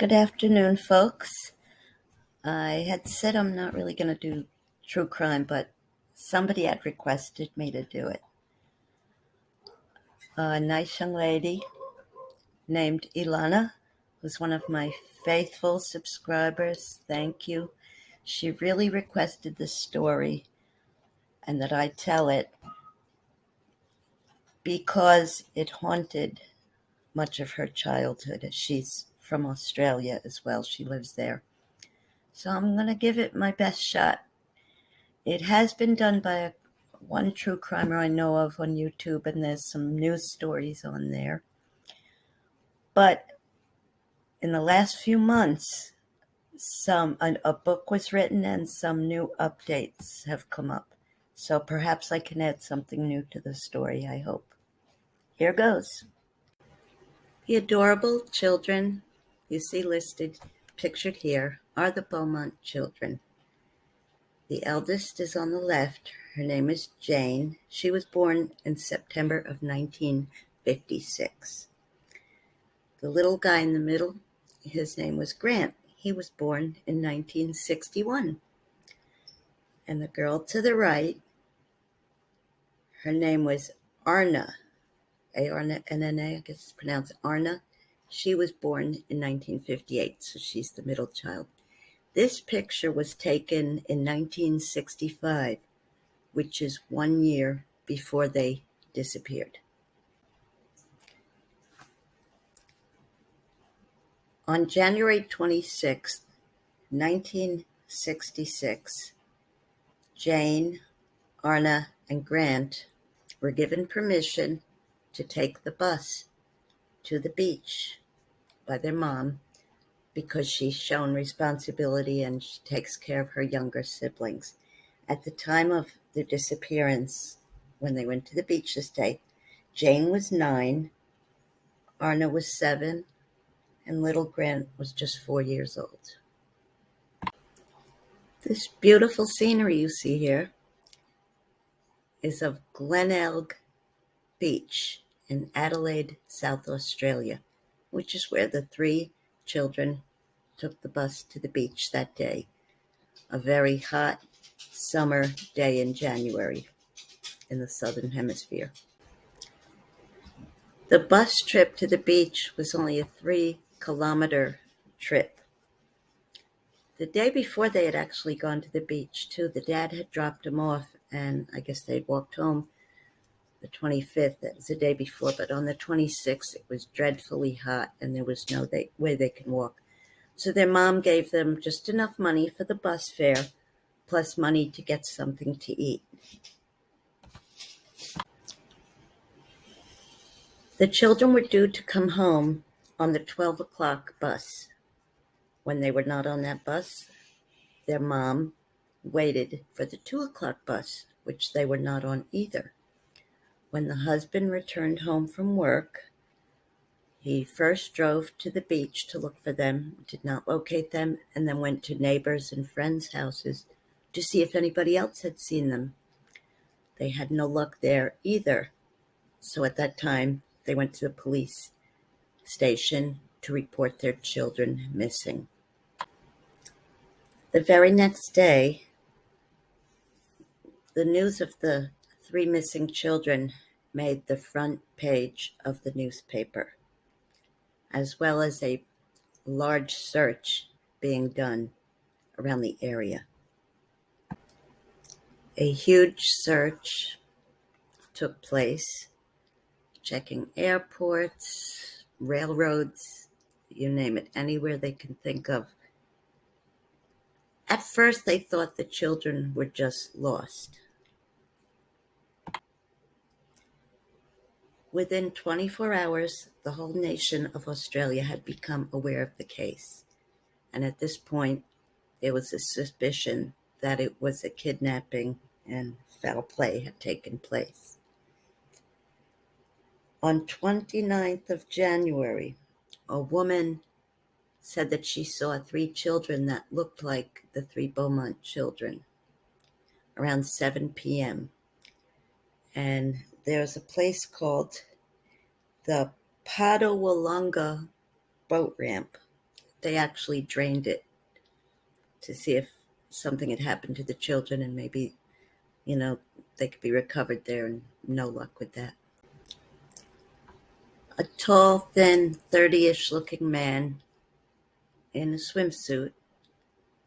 Good afternoon, folks. I had said I'm not really going to do true crime, but somebody had requested me to do it. A nice young lady named Ilana was one of my faithful subscribers. Thank you. She really requested this story and that I tell it because it haunted much of her childhood. She's from Australia as well. She lives there. So I'm going to give it my best shot. It has been done by one true crimer I know of on YouTube, and there's some news stories on there. But in the last few months, a book was written and some new updates have come up. So perhaps I can add something new to the story, I hope. Here goes. The adorable children you see listed, pictured here, are the Beaumont children. The eldest is on the left. Her name is Jane. She was born in September of 1956. The little guy in the middle, his name was Grant. He was born in 1961. And the girl to the right, her name was Arna, A-R-N-N-A, I guess it's pronounced Arna. She was born in 1958, so she's the middle child. This picture was taken in 1965, which is 1 year before they disappeared. On January 26, 1966, Jane, Arna, and Grant were given permission to take the bus to the beach by their mom because she's shown responsibility and she takes care of her younger siblings. At the time of their disappearance, when they went to the beach this day, Jane was 9, Arna was 7, and little Grant was just 4 years old. This beautiful scenery you see here is of Glenelg Beach in Adelaide, South Australia, which is where the 3 children took the bus to the beach that day, a very hot summer day in January in the Southern Hemisphere. The bus trip to the beach was only a 3-kilometer trip. The day before they had actually gone to the beach, too. The dad had dropped them off, and I guess they'd walked home the 25th. That was the day before, but on the 26th, it was dreadfully hot, and there was no way they could walk. So their mom gave them just enough money for the bus fare, plus money to get something to eat. The children were due to come home on the 12 o'clock bus. When they were not on that bus, their mom waited for the 2 o'clock bus, which they were not on either. When the husband returned home from work, he first drove to the beach to look for them, did not locate them, and then went to neighbors' and friends' houses to see if anybody else had seen them. They had no luck there either. So at that time, they went to the police station to report their children missing. The very next day, the news of the 3 missing children made the front page of the newspaper, as well as a large search being done around the area. A huge search took place, checking airports, railroads, you name it, anywhere they can think of. At first, they thought the children were just lost. Within 24 hours, the whole nation of Australia had become aware of the case. And at this point, there was a suspicion that it was a kidnapping and foul play had taken place. On 29th of January, a woman said that she saw 3 children that looked like the 3 Beaumont children around 7 p.m. And there's a place called the Padawalunga boat ramp they actually drained it to see if something had happened to the children and maybe, you know, they could be recovered there, and no luck with that. A tall, thin, 30-ish looking man in a swimsuit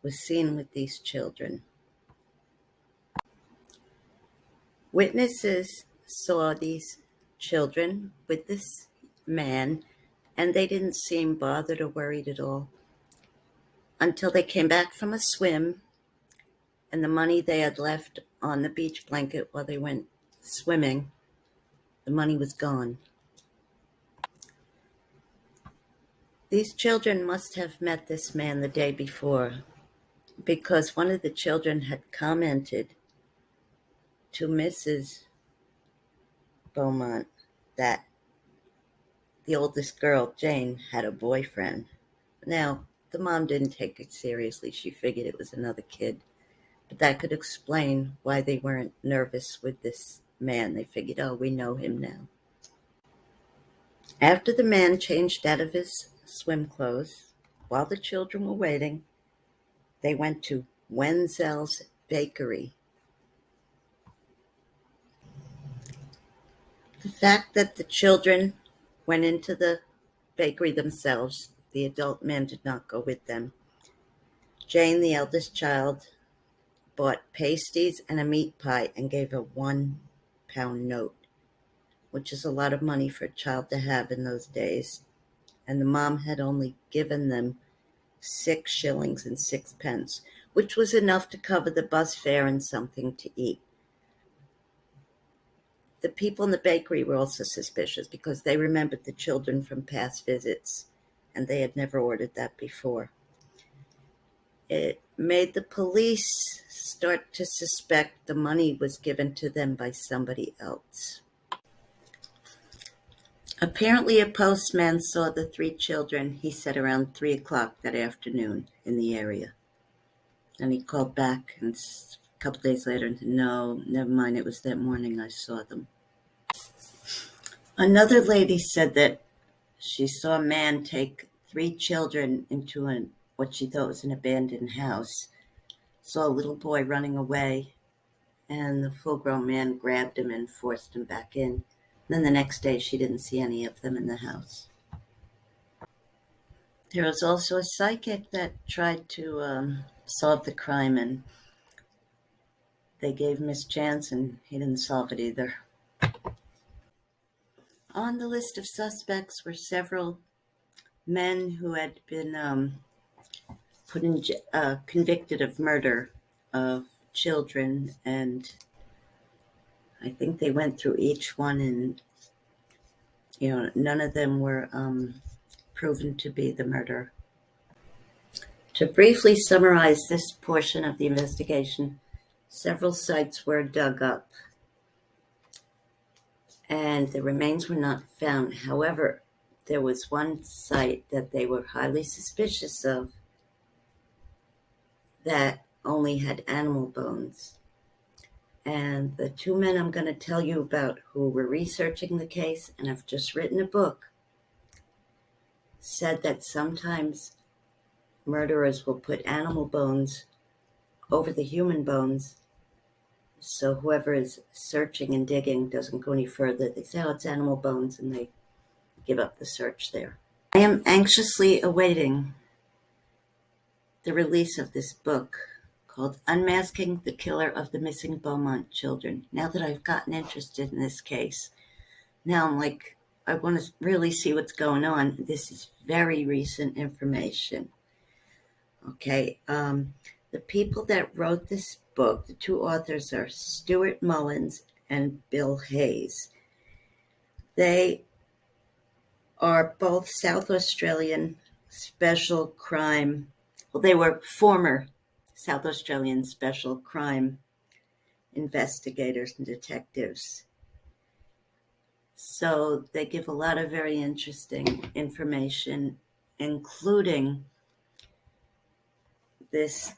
was seen with these children. Witnesses saw these children with this man, and they didn't seem bothered or worried at all until they came back from a swim, and the money they had left on the beach blanket while they went swimming, the money was gone. These children must have met this man the day before, because one of the children had commented to Mrs. Beaumont that the oldest girl, Jane, had a boyfriend. Now, the mom didn't take it seriously. She figured it was another kid. But that could explain why they weren't nervous with this man. They figured, oh, we know him now. After the man changed out of his swim clothes, while the children were waiting, they went to Wenzel's Bakery. The fact that the children went into the bakery themselves, the adult man did not go with them. Jane, the eldest child, bought pasties and a meat pie and gave a £1 note, which is a lot of money for a child to have in those days. And the mom had only given them 6 shillings and 6 pence, which was enough to cover the bus fare and something to eat. The people in the bakery were also suspicious because they remembered the children from past visits, and they had never ordered that before. It made the police start to suspect the money was given to them by somebody else. Apparently, a postman saw the 3 children, he said, around 3 o'clock that afternoon in the area. And he called back and a couple days later and said, no, never mind, it was that morning I saw them. Another lady said that she saw a man take 3 children into what she thought was an abandoned house, saw a little boy running away, and the full-grown man grabbed him and forced him back in. Then the next day, she didn't see any of them in the house. There was also a psychic that tried to solve the crime, and they gave him his chance, and he didn't solve it either. On the list of suspects were several men who had been convicted of murder of children, and I think they went through each one, and none of them were proven to be the murderer. To briefly summarize this portion of the investigation, several sites were dug up, and the remains were not found. However, there was one site that they were highly suspicious of that only had animal bones. And the 2 men I'm going to tell you about who were researching the case and have just written a book said that sometimes murderers will put animal bones over the human bones, so whoever is searching and digging doesn't go any further. They say, oh, it's animal bones, and they give up the search there. I am anxiously awaiting the release of this book called Unmasking the Killer of the Missing Beaumont Children. Now that I've gotten interested in this case, now I'm like, I want to really see what's going on. This is very recent information. Okay, the people that wrote this book, the 2 authors, are Stuart Mullins and Bill Hayes. They are both South Australian special crime. Well, they were former South Australian special crime investigators and detectives. So they give a lot of very interesting information, including this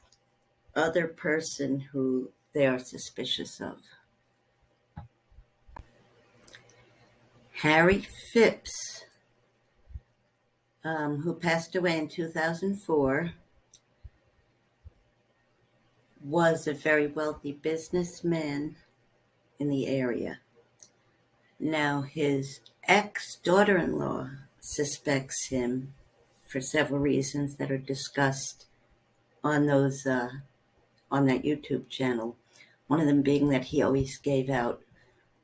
other person who they are suspicious of. Harry Phipps who passed away in 2004, was a very wealthy businessman in the area. Now, his ex-daughter-in-law suspects him for several reasons that are discussed on on that YouTube channel. One of them being that he always gave out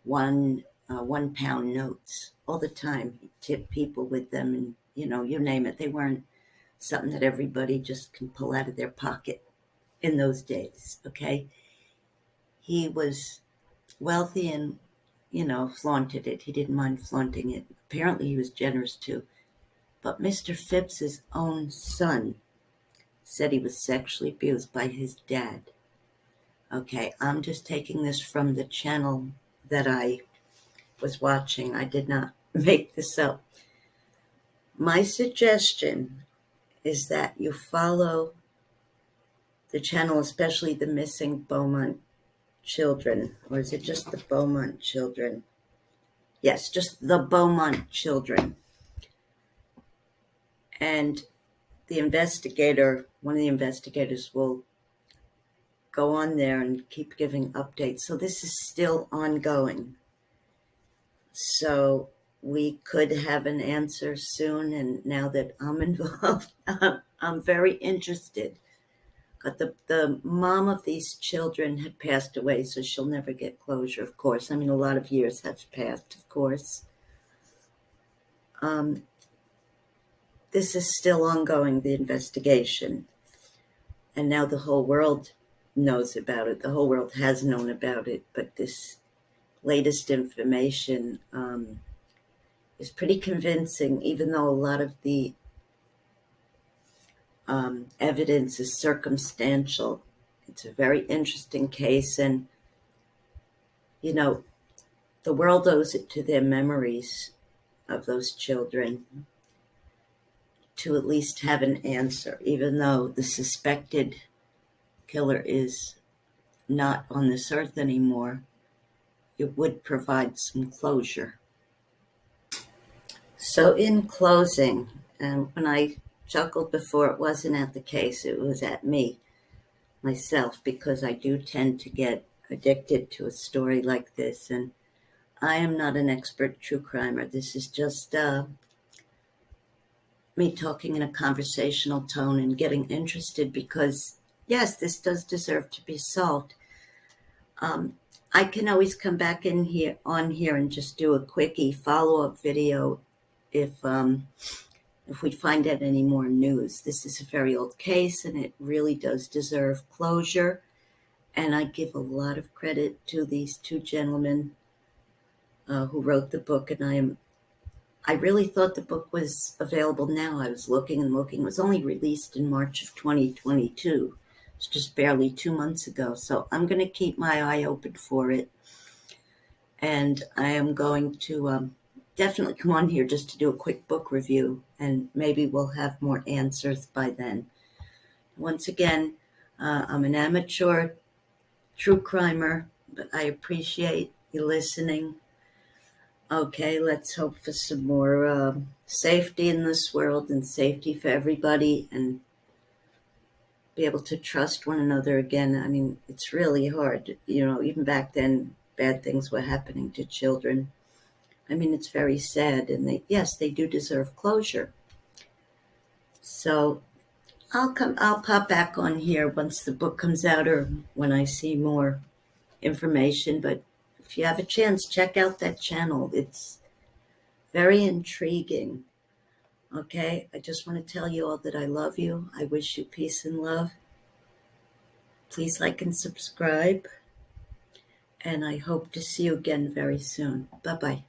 £1 notes all the time. He tipped people with them, and you name it. They weren't something that everybody just can pull out of their pocket in those days. Okay, he was wealthy and flaunted it. He didn't mind flaunting it. Apparently, he was generous too. But Mr. Phipps's own son said he was sexually abused by his dad. Okay, I'm just taking this from the channel that I was watching. I did not make this up. My suggestion is that you follow the channel, especially the missing Beaumont children. Or is it just the Beaumont children? Yes, just the Beaumont children. And one of the investigators will go on there and keep giving updates. So this is still ongoing. So we could have an answer soon. And now that I'm involved, I'm very interested. But the mom of these children had passed away, so she'll never get closure, of course. I mean, a lot of years have passed, of course. This is still ongoing, the investigation. And now the whole world knows about it. The whole world has known about it, but this latest information is pretty convincing, even though a lot of the evidence is circumstantial. It's a very interesting case, and the world owes it to their memories of those children to at least have an answer, even though the suspected killer is not on this earth anymore. It would provide some closure. So in closing, when I chuckled before, it wasn't at the case, it was at myself, because I do tend to get addicted to a story like this, and I am not an expert true crimer. This is just me talking in a conversational tone and getting interested because, yes, this does deserve to be solved. I can always come back on here and just do a quickie follow-up video if we find out any more news. This is a very old case, and it really does deserve closure. And I give a lot of credit to these two gentlemen who wrote the book, and I really thought the book was available now. I was looking and looking. It was only released in March of 2022. It's just barely 2 months ago. So I'm going to keep my eye open for it. And I am going to definitely come on here just to do a quick book review, and maybe we'll have more answers by then. Once again, I'm an amateur true crimer, but I appreciate you listening. Okay, let's hope for some more safety in this world and safety for everybody, and be able to trust one another again. I mean, it's really hard. Even back then, bad things were happening to children. I mean, it's very sad, and they do deserve closure. So I'll pop back on here once the book comes out or when I see more information. But if you have a chance, check out that channel. It's very intriguing. Okay, I just want to tell you all that I love you. I wish you peace and love. Please like and subscribe. And I hope to see you again very soon. Bye-bye.